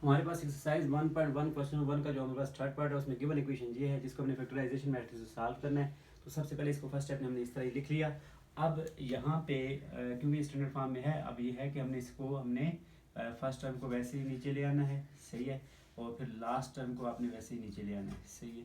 हमारे पास exercise 1.1 question 1 का जो हमारे पास थर्ड पार्ट है उसमें गिवन इक्वेशन ये है जिसको हमने फैक्टराइजेशन मैट्रिक्स से सॉल्व करना है। तो सबसे पहले इसको फर्स्ट स्टेप में हमने इस तरह ही लिख लिया। अब यहाँ पे क्योंकि स्टैंडर्ड फॉर्म में है, अब ये है कि हमने फर्स्ट टर्म को वैसे ही नीचे ले आना है, सही है, और फिर लास्ट टर्म को आपने वैसे ही नीचे ले आना है, सही है।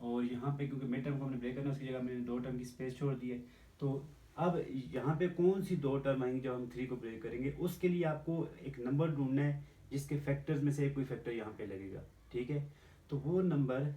और यहाँ पे क्योंकि मिड टर्म को हमने ब्रेक करना है उसकी जगह हमने 2 टर्म की स्पेस छोड़ दी है। तो अब यहाँ पे कौन सी 2 टर्म आएंगी जब हम 3 को ब्रेक करेंगे, उसके लिए आपको एक नंबर ढूंढना है जिसके फैक्टर्स में से कोई फैक्टर यहाँ पे लगेगा, ठीक है। तो वो नंबर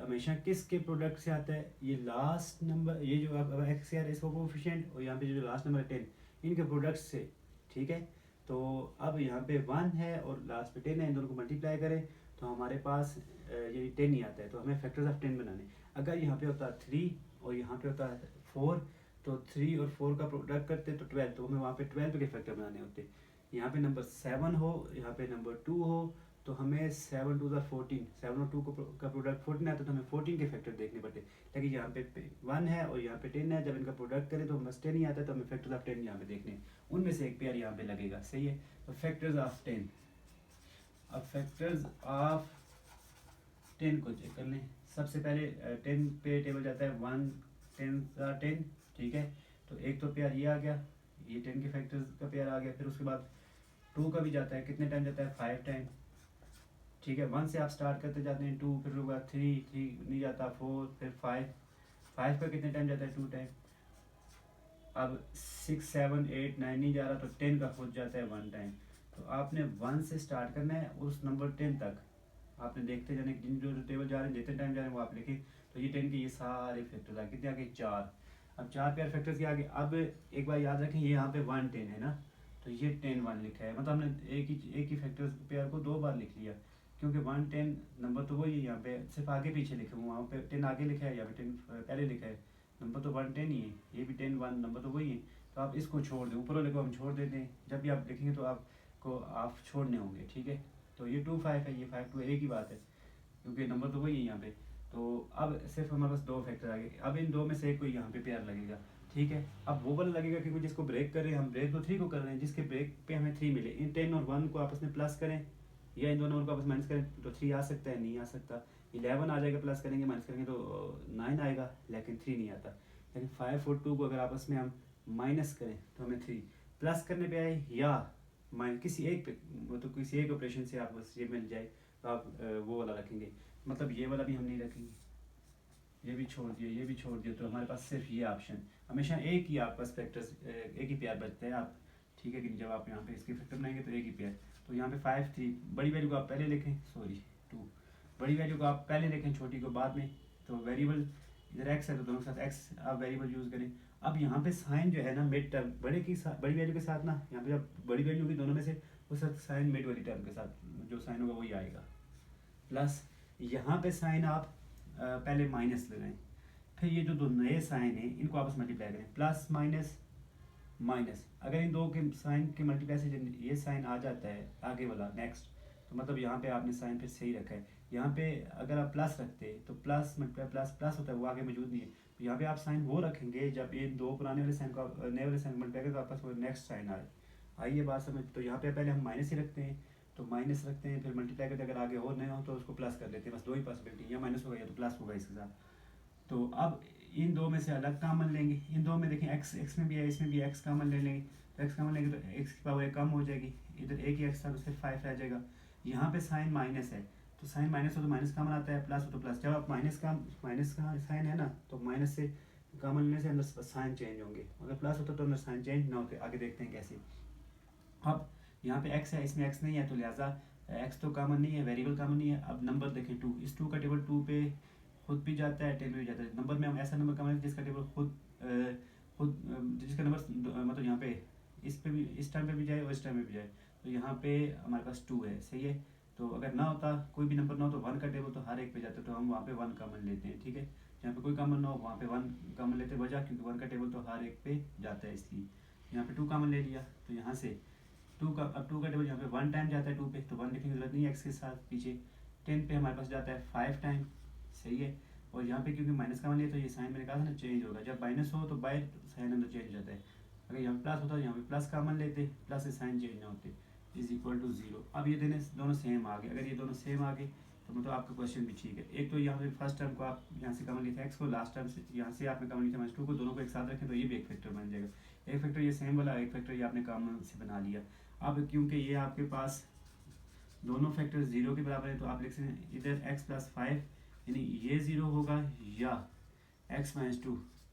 हमेशा किसके प्रोडक्ट से आता है, ये लास्ट नंबर, ये जो अब एक्स है इसका कोफिशिएंट, और यहाँ पे जो लास्ट नंबर है 10, इनके प्रोडक्ट से, ठीक है। तो अब यहाँ पे 1 है और लास्ट पे 10 है, इन दोनों को मल्टीप्लाई करें तो हमारे पास ये 10 ही आता है। तो हमें फैक्टर्स ऑफ 10 बनाने। अगर यहाँ पे होता 3 और यहाँ पे होता 4, तो 3 और 4 का प्रोडक्ट करते तो 12, तो हमें वहाँ पे 12 के फैक्टर बनाने होते। यहाँ पे नंबर 7 हो, यहाँ पे नंबर 2 हो, तो हमें 7 2 14, 7 और 2 का प्रोडक्ट 14 आता है, तो हमें 14 के फैक्टर देखने पड़ते। लेकिन यहाँ पे 1 है और यहाँ पे 10 है, जब इनका प्रोडक्ट करें तो हमें 10 ही आता है, तो हमें फैक्टर्स ऑफ 10 यहाँ पे देखने, उनमें से एक पेयर यहाँ पे लगेगा, सही है। तो फैक्टर्स ऑफ 10, अब फैक्टर्स ऑफ 10 को चेक कर लें। सबसे पहले 10 पे टेबल जाता है 1 10 10, ठीक है। तो एक तो पेयर ये आ गया, ये 10 के फैक्टर्स का पेयर आ गया। फिर उसके बाद 2 का भी जाता है, कितने टाइम जाता है 5 टाइम, ठीक है। 1 से आप स्टार्ट करते जाते हैं 2, फिर होगा 3 नहीं जाता 4, फिर 5 का कितने टाइम जाता है 2 टाइम। अब 6 7 8 9 नहीं जा रहा, तो 10 का खुद जाता है 1 टाइम। तो आपने 1 से स्टार्ट करना है उस नंबर 10 तक, आपने देखते जाने जिन जो टेबल जा रहे हैं जितने टाइम जा रहे हैं वो आप लिखें। तो ये 10 के ये सारे फैक्टर्स आ गए, कितने आ गए 4। अब 4 पेयर फैक्टर्स के आगे, अब एक बार याद रखें ये यहाँ पे 1 10 है ना, तो ये 10 1 लिखा है, मतलब हमने एक ही फैक्टर्स पेयर को 2 बार लिख लिया, क्योंकि 1 10 नंबर तो वही है, यहाँ पे सिर्फ आगे पीछे लिखे हुए, वहाँ पे 10 आगे लिखा है, यहाँ पे 10 पहले लिखा है। नंबर तो 1 10 ही है, ये भी 10 1 नंबर तो वही है। तो आप इसको छोड़ दें, ऊपर वाले को हम छोड़ देते हैं, जब भी आप लिखेंगे तो आपको आप छोड़ने होंगे, ठीक है। तो ये 2 5 है, ये 5 2 एक ही बात है, क्योंकि नंबर तो वही है यहाँ पे। तो अब सिर्फ हमारे पास 2 फैक्टर आ गए, अब इन 2 में से कोई यहाँ पे पेयर लगेगा, ठीक है। अब वो वाला लगेगा क्योंकि जिसको ब्रेक कर रहे हैं हम, ब्रेक तो 3 को कर रहे हैं, जिसके ब्रेक पे हमें 3 मिले, इन 10 और 1 को आपस में प्लस करें या इन दोनों नंबर को आपस में माइनस करें तो 3 आ सकता है, नहीं आ सकता। 11 आ जाएगा, प्लस करेंगे माइनस करेंगे तो 9 आएगा, लेकिन 3 नहीं आता। लेकिन 5 और 2 को अगर आपस में हम माइनस करें तो हमें 3, प्लस करने पे आए या माइनस किसी एक पे, मतलब किसी एक ऑपरेशन से आप बस ये मिल जाए तो आप वो वाला रखेंगे, मतलब ये वाला भी हम नहीं रखेंगे, ये भी छोड़ दिया, ये भी छोड़ दिया, तो हमारे पास सिर्फ ये ऑप्शन, हमेशा एक ही आपका फैक्टर्स एक ही पेयर बचता है आप, ठीक है कि जब आप यहाँ पे इसके फैक्टर बनाएंगे तो एक ही पेयर। तो यहाँ पे 5 3, बड़ी वैल्यू को आप पहले लिखें, सॉरी 2, बड़ी वैल्यू को आप पहले लिखें, छोटी को बाद में। तो वेरिएबल इधर एक्स है तो दोनों के साथ एक्स आप वेरिएबल यूज़ करें। अब यहाँ पे साइन जो है ना मिड टर्म बड़े की बड़ी वैल्यू के साथ ना, यहाँ पे जब बड़ी वैल्यू होगी दोनों में से उस वक्त साइन मिड वाली टर्म के साथ जो साइन होगा वही आएगा, प्लस यहाँ पे साइन आप पहले माइनस लगाएं, फिर ये जो दो नए साइन हैं इनको आपस में मल्टीप्लाई करें, प्लस माइनस माइनस। अगर इन दो के साइन के मल्टीप्लाई से ये साइन आ जाता है आगे वाला नेक्स्ट, तो मतलब यहाँ पे आपने साइन फिर सही रखा है। यहाँ पे अगर आप प्लस रखते तो प्लस मल्टीप्लाई प्लस प्लस होता है, वो आगे मौजूद नहीं है। तो यहाँ पे आप साइन वो रखेंगे जब ये दो पुराने वाले साइन को नए वाले साइन मल्टीप्लाई करें तो आपस में नेक्स्ट साइन आए। आइए बात समझ, तो यहाँ पे पहले हम माइनस ही रखते हैं, तो माइनस रखते हैं, फिर मल्टीप्लाई करते हैं, अगर आगे और नए हो तो उसको प्लस कर लेते हैं, बस दो ही पॉसिबिलिटी, या माइनस होगा या तो प्लस होगा इसके साथ। तो अब इन दो में से अलग कामन लेंगे, इन दो में देखें एक्स एक्स में भी है इसमें भी एक्स कामन ले लेंगे, तो एक्स कामन लेंगे तो एक्स की पावर कम हो जाएगी, इधर एक ही एक्स था तो सिर्फ 5 रह जाएगा। यहाँ पे साइन माइनस है, तो साइन माइनस हो तो माइनस कामन आता है, प्लस हो तो प्लस। जब आप माइनस का साइन है ना, तो माइनस से कामन लेने से अंदर साइन चेंज होंगे, अगर प्लस होता तो अंदर साइन चेंज ना होते। आगे देखते हैं कैसे। अब यहाँ पे एक्स है, इसमें एक्स नहीं है, तो लिहाजा एक्स तो कामन नहीं है, वेरिएबल कामन नहीं है। अब नंबर देखें 2, इस 2 का टेबल 2 पे खुद भी जाता है, टेबल भी जाता है। नंबर में हम ऐसा नंबर कामन है जिसका टेबल जिसका नंबर मतलब यहाँ पे इस पे भी, इस टाइम पे भी जाए और इस टाइम पे भी जाए। तो यहाँ पे हमारे पास 2 है, सही है। तो अगर ना होता, कोई भी नंबर ना हो तो 1 का टेबल तो हर एक पे जाता है, तो हम वहाँ पे 1 कामन लेते हैं, ठीक है। जहाँ पे कोई कामन ना हो वहाँ पे 1 कामन लेते हैं, वजह क्योंकि 1 का टेबल तो हर एक पे जाता है, इसलिए यहाँ पे 2 कामन ले लिया। तो यहाँ से 2 का, अब 2 का टेबल यहाँ पे 1 टाइम जाता है 2 पे, तो 1 लिखने की जरूरत नहीं है एक्स के साथ पीछे। 10 पे हमारे पास जाता है 5 टाइम, सही है। और यहाँ पे क्योंकि माइनस का मान लिया तो ये साइन मैंने कहा था ना चेंज होगा, जब माइनस हो तो बाय साइन अंदर चेंज हो जाता है। अगर यहाँ पे प्लस होता है यहाँ पे प्लस का मान लेते, प्लस से साइन चेंज ना होते। Is equal to 0। अब ये दोनों सेम आ गए। अगर ये दोनों सेम आ गए तो मतलब आपका क्वेश्चन भी ठीक है। एक तो यहाँ पे फर्स्ट टर्म को आप यहाँ से कॉमन लिया था x को, लास्ट टर्म से यहाँ से आपने कॉमन लिया था -2 को, दोनों को एक साथ रखें तो ये भी एक फैक्टर बन जाएगा। एक फैक्टर ये सेम वाला, एक फैक्टर ये आपने कॉमन से बना लिया। अब क्योंकि ये आपके पास दोनों फैक्टर 0 के बराबर है तो आप लिख सकते हैं इधर x + 5 यानी ये 0 होगा या x - 2